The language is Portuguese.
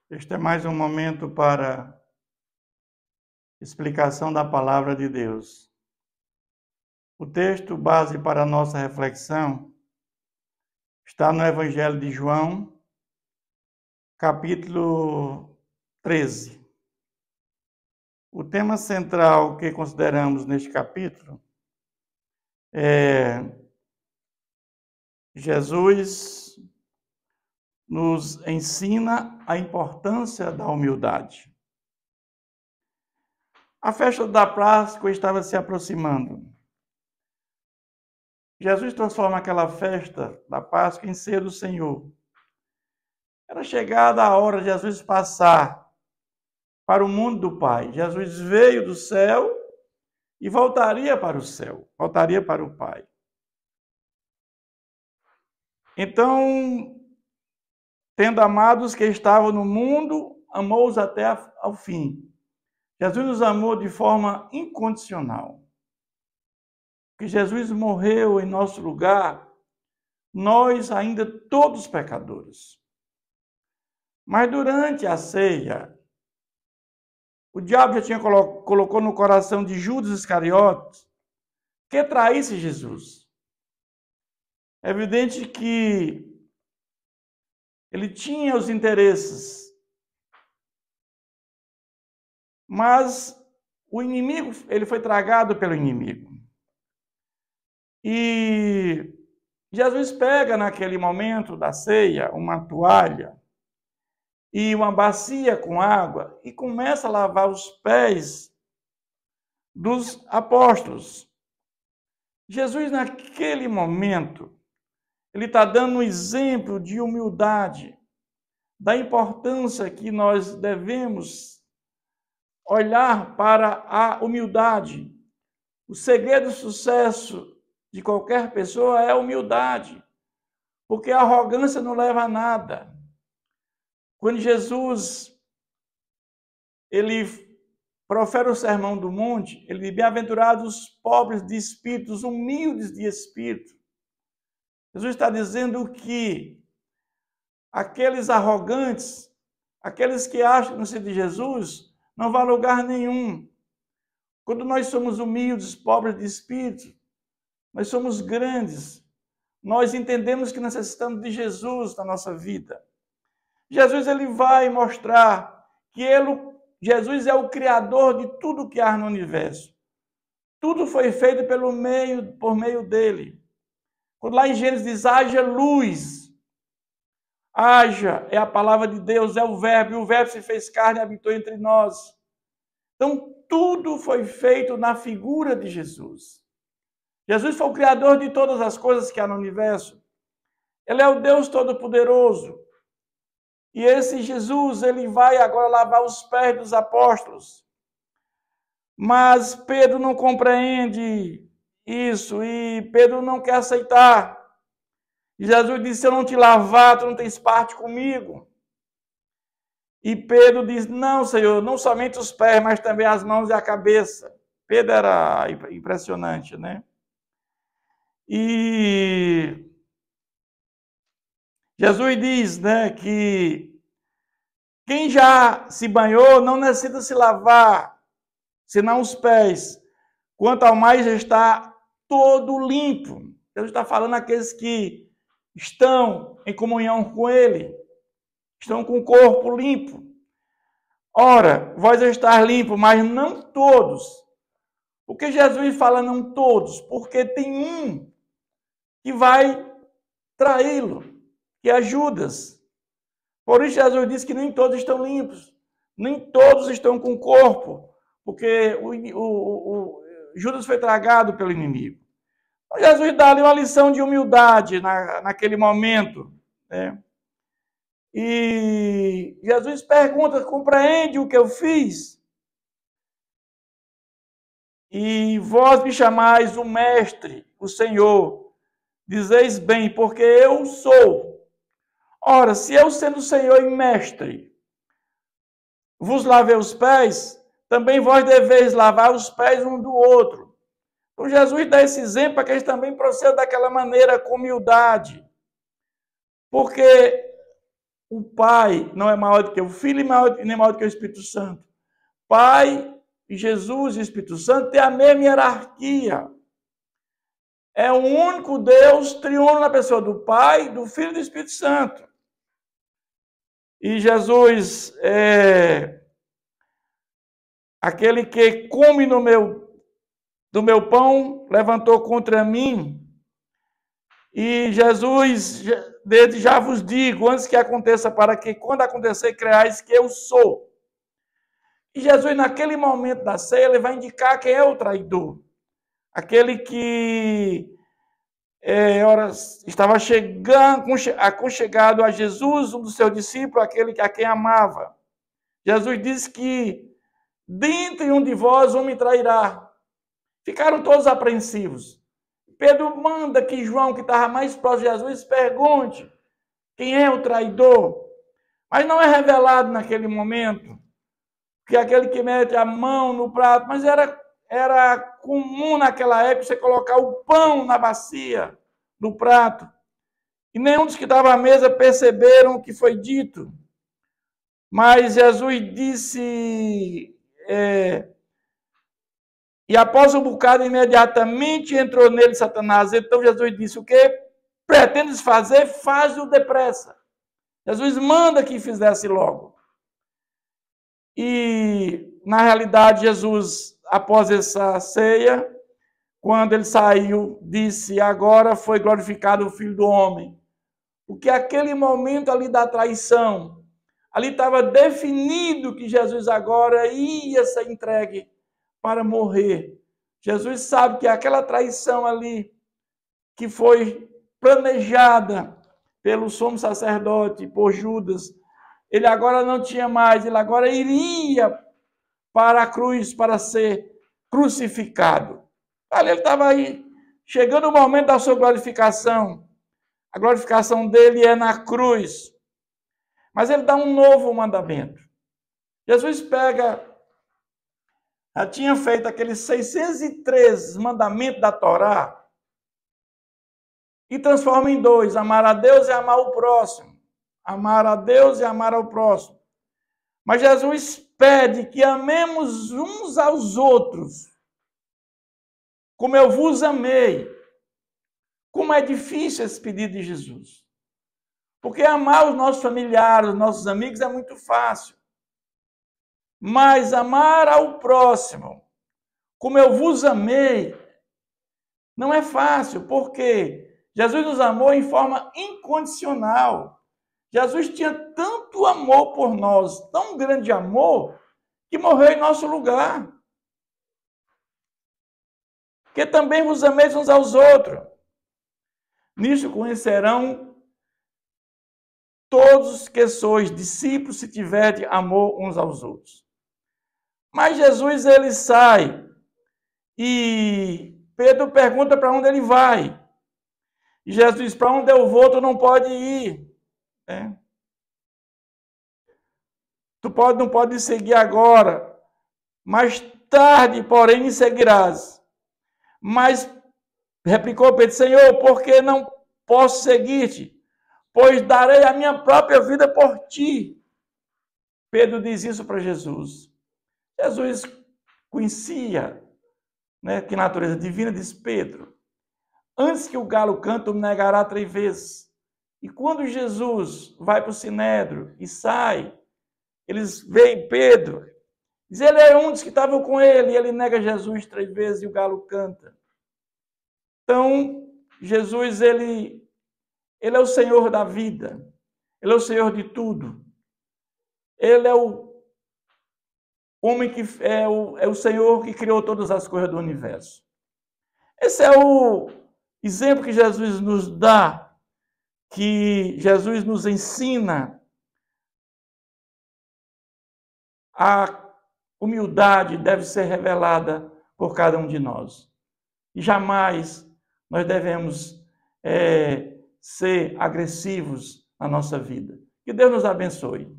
Este é mais um momento para explicação da palavra de Deus. O texto base para a nossa reflexão está no Evangelho de João, capítulo 13. O tema central que consideramos neste capítulo é Jesus nos ensina a importância da humildade. A festa da Páscoa estava se aproximando. Jesus transforma aquela festa da Páscoa em ser o Senhor. Era chegada a hora de Jesus passar para o mundo do Pai. Jesus veio do céu e voltaria para o céu, voltaria para o Pai. Então, tendo amados que estavam no mundo, amou-os até ao fim. Jesus nos amou de forma incondicional. Que Jesus morreu em nosso lugar, nós ainda todos pecadores. Mas durante a ceia, o diabo já tinha colocou no coração de Judas Iscariotes que traísse Jesus. É evidente que ele tinha os interesses, mas o inimigo, ele foi tragado pelo inimigo. E Jesus pega naquele momento da ceia uma toalha e uma bacia com água e começa a lavar os pés dos apóstolos. Jesus, naquele momento, ele está dando um exemplo de humildade, da importância que nós devemos olhar para a humildade. O segredo do sucesso de qualquer pessoa é a humildade, porque a arrogância não leva a nada. Quando Jesus ele profere o sermão do monte, ele diz: bem-aventurados os pobres de espírito, os humildes de espírito. Jesus está dizendo que aqueles arrogantes, aqueles que acham que não se de Jesus, não vão a lugar nenhum. Quando nós somos humildes, pobres de espírito, nós somos grandes. Nós entendemos que necessitamos de Jesus na nossa vida. Jesus ele vai mostrar que Jesus é o criador de tudo que há no universo. Tudo foi feito por meio dele. Quando lá em Gênesis diz, haja luz. Haja é a palavra de Deus, é o verbo, e o verbo se fez carne e habitou entre nós. Então, tudo foi feito na figura de Jesus. Jesus foi o criador de todas as coisas que há no universo. Ele é o Deus Todo-Poderoso. E esse Jesus, ele vai agora lavar os pés dos apóstolos. Mas Pedro não compreende isso e Pedro não quer aceitar. E Jesus disse, se eu não te lavar, tu não tens parte comigo. E Pedro diz, não, Senhor, não somente os pés, mas também as mãos e a cabeça. Pedro era impressionante, né? E Jesus diz, né, que quem já se banhou não necessita se lavar, senão os pés. Quanto ao mais já está todo limpo. Jesus está falando aqueles que estão em comunhão com Ele, estão com o corpo limpo. Ora, vós estar limpo, mas não todos. Por que Jesus fala não todos? Porque tem um que vai traí-lo, que é Judas. Por isso Jesus disse que nem todos estão limpos, nem todos estão com o corpo, porque Judas foi tragado pelo inimigo. Então, Jesus dá ali uma lição de humildade naquele momento, né? E Jesus pergunta, compreende o que eu fiz? E vós me chamais o mestre, o Senhor, dizeis bem, porque eu sou. Ora, se eu sendo Senhor e mestre, vos lavei os pés, também vós deveis lavar os pés um do outro. Então Jesus dá esse exemplo para que eles também procedam daquela maneira, com humildade. Porque o Pai não é maior do que o Filho e nem maior do que o Espírito Santo. Pai, Jesus e Espírito Santo têm a mesma hierarquia. É o único Deus triuno na pessoa do Pai, do Filho e do Espírito Santo. E Jesus é aquele que come do meu pão, levantou contra mim. E Jesus, desde já vos digo, antes que aconteça, para que quando acontecer, creais que eu sou. E Jesus, naquele momento da ceia, ele vai indicar quem é o traidor. Aquele que estava aconchegado a Jesus, um dos seus discípulos, aquele a quem amava. Jesus disse que dentre um de vós um me trairá. Ficaram todos apreensivos. Pedro manda que João, que estava mais próximo de Jesus, pergunte quem é o traidor. Mas não é revelado naquele momento que aquele que mete a mão no prato, mas era comum naquela época você colocar o pão na bacia, no prato. E nenhum dos que estavam à mesa perceberam o que foi dito. Mas Jesus disse, e após um bocado, imediatamente entrou nele Satanás. Então Jesus disse, o que pretendes fazer, faz-o depressa. Jesus manda que fizesse logo. E, na realidade, Jesus, após essa ceia, quando ele saiu, disse, agora foi glorificado o Filho do Homem. Porque aquele momento ali da traição, ali estava definido que Jesus agora ia ser entregue para morrer. Jesus sabe que aquela traição ali, que foi planejada pelo sumo sacerdote, por Judas, ele agora não tinha mais, ele agora iria para a cruz para ser crucificado. Ali ele estava aí, chegando o momento da sua glorificação. A glorificação dele é na cruz. Mas ele dá um novo mandamento. Jesus já tinha feito aqueles 613 mandamentos da Torá e transforma em 2, amar a Deus e amar o próximo. Amar a Deus e amar ao próximo. Mas Jesus pede que amemos uns aos outros, como eu vos amei. Como é difícil esse pedido de Jesus. Porque amar os nossos familiares, os nossos amigos é muito fácil. Mas amar ao próximo, como eu vos amei, não é fácil, porque Jesus nos amou em forma incondicional. Jesus tinha tanto amor por nós, tão grande amor, que morreu em nosso lugar. Que também vos ameis uns aos outros. Nisto conhecerão todos que sois discípulos, se tiverem amor uns aos outros. Mas Jesus, ele sai e Pedro pergunta para onde ele vai. E Jesus diz, para onde eu vou, tu não pode ir. Tu não pode seguir agora. Mais tarde, porém, me seguirás. Mas replicou Pedro, Senhor, por que não posso seguir-te? Pois darei a minha própria vida por ti. Pedro diz isso para Jesus. Jesus conhecia, que natureza divina, diz Pedro. Antes que o galo cante, tu me negará 3 vezes. E quando Jesus vai para o Sinédrio e sai, eles veem Pedro, diz, ele é um dos que estavam com ele, e ele nega Jesus 3 vezes e o galo canta. Então, Jesus, ele é o Senhor da vida. Ele é o Senhor de tudo. Ele é o homem que é o Senhor que criou todas as coisas do universo. Esse é o exemplo que Jesus nos dá, que Jesus nos ensina. A humildade deve ser revelada por cada um de nós. E jamais nós devemos ser agressivos na nossa vida. Que Deus nos abençoe.